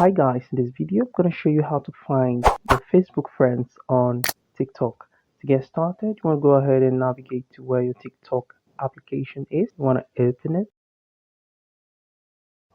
Hi guys, in this video I'm going to show you how to find your Facebook friends on TikTok. To get started, you want to go ahead and navigate to where your TikTok application is. You want to open it.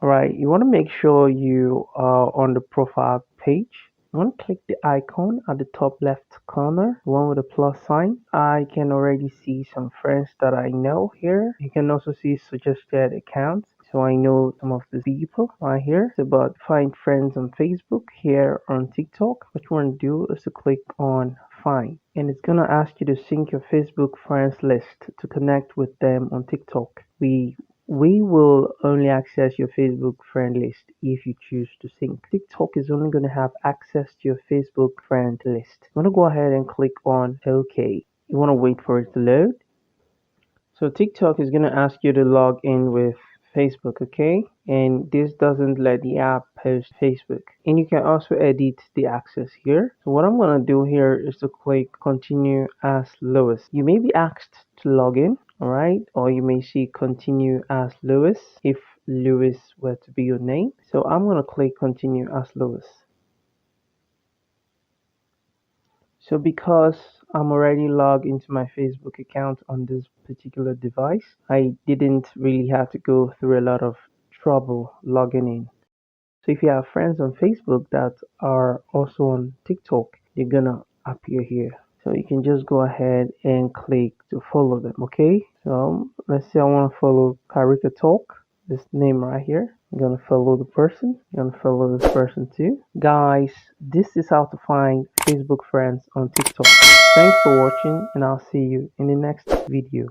Alright, you want to make sure you are on the profile page. You want to click the icon at the top left corner, the one with a plus sign. I can already see some friends that I know here. You can also see suggested accounts. So I know some of the people right here. It's about find friends on Facebook. Here on TikTok, what you want to do is to click on find, and it's gonna ask you to sync your Facebook friends list to connect with them on TikTok. We will only access your Facebook friend list if you choose to sync. TikTok is only going to have access to your Facebook friend list. You want to go ahead and click on OK. You want to wait for it to load. So TikTok is going to ask you to log in with Facebook, okay? And this doesn't let the app post Facebook. And you can also edit the access here. So what I'm going to do here is to click continue as Lewis. You may be asked to log in, all right? Or you may see continue as Lewis if Lewis were to be your name. So I'm going to click continue as Lewis. So because I'm already logged into my Facebook account on this particular device, I didn't really have to go through a lot of trouble logging in. So if you have friends on Facebook that are also on TikTok, they're gonna appear here. So you can just go ahead and click to follow them, okay? So let's say I want to follow Karika Talk, this name right here. I'm gonna follow the person. I'm gonna follow this person too. Guys, this is how to find Facebook friends on TikTok. Thanks for watching, and I'll see you in the next video.